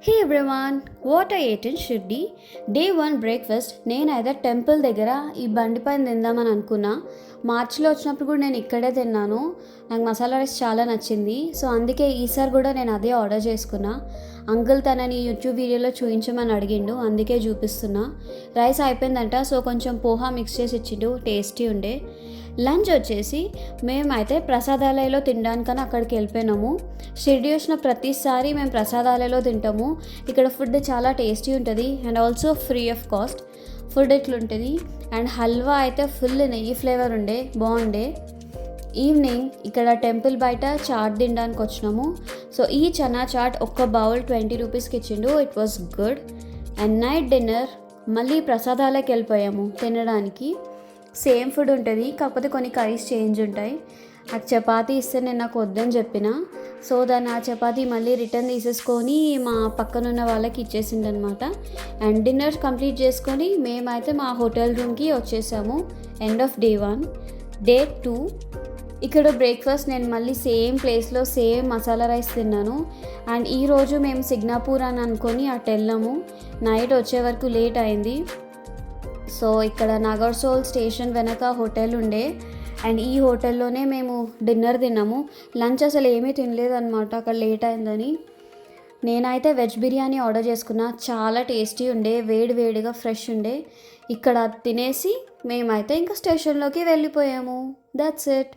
Hey everyone, what I ate in Shirdi? Day 1 breakfast నేనైతే temple దగ్గర ఈ బండి పైన తిందామని అనుకున్నా. మార్చిలో వచ్చినప్పుడు కూడా నేను ఇక్కడే తిన్నాను. నాకు మసాలా రైస్ చాలా నచ్చింది. సో అందుకే ఈసారి కూడా నేను అదే ఆర్డర్ చేసుకున్నా. అంకుల్ తనని యూట్యూబ్ వీడియోలో చూపించమని అడిగిండు, అందుకే చూపిస్తున్నా. రైస్ అయిపోయిందంట, సో కొంచెం పోహా మిక్స్ చేసి ఇచ్చిండు, టేస్టీ ఉండే. లంచ్ వచ్చేసి మేమైతే ప్రసాదాలయలో తినడానికని అక్కడికి వెళ్ళిపోయినాము. షిర్డీ వచ్చిన ప్రతిసారి మేము ప్రసాదాలయలో తింటాము. ఇక్కడ ఫుడ్ చాలా టేస్టీ ఉంటుంది and also free of cost. Food ఇట్లుంటుంది అండ్ హల్వా అయితే ఫుల్ నెయ్యి ఫ్లేవర్ ఉండే, బాగుండే. ఈవినింగ్ ఇక్కడ టెంపుల్ బయట చాట్ తినడానికి వచ్చినాము. సో ఈ చనా చాట్ ఒక్క బౌల్ 20 రూపీస్కి ఇచ్చిండు. It was good. And night dinner మళ్ళీ ప్రసాదాలకి వెళ్ళిపోయాము తినడానికి. సేమ్ ఫుడ్ ఉంటుంది, కాకపోతే కొన్ని కర్రీస్ చేంజ్ ఉంటాయి. ఆ చపాతీ ఇస్తే నేను నాకు వద్దని చెప్పిన, సో దాన్ని ఆ చపాతీ మళ్ళీ రిటర్న్ తీసేసుకొని మా పక్కనున్న వాళ్ళకి ఇచ్చేసిండనమాట. అండ్ డిన్నర్ కంప్లీట్ చేసుకొని మేమైతే మా హోటల్ రూమ్కి వచ్చేసాము. End of day 1. డే 2 ఇక్కడ బ్రేక్ఫాస్ట్ నేను మళ్ళీ సేమ్ ప్లేస్లో సేమ్ మసాలా రైస్ తిన్నాను. అండ్ ఈరోజు మేము సిగ్నాపూర్ అని అనుకొని అటు వెళ్ళాము. నైట్ వచ్చే వరకు లేట్ అయింది. సో ఇక్కడ నాగర్సోల్ స్టేషన్ వెనక హోటల్ ఉండే అండ్ ఈ హోటల్లోనే మేము డిన్నర్ తిన్నాము. లంచ్ అసలు ఏమీ తినలేదన్నమాట, అక్కడ లేట్ అయిందని. నేనైతే వెజ్ బిర్యానీ ఆర్డర్ చేసుకున్నా, చాలా టేస్టీ ఉండే, వేడి వేడిగా ఫ్రెష్ ఉండే. ఇక్కడ తినేసి మేమైతే ఇంకా స్టేషన్లోకి వెళ్ళిపోయాము. That's it.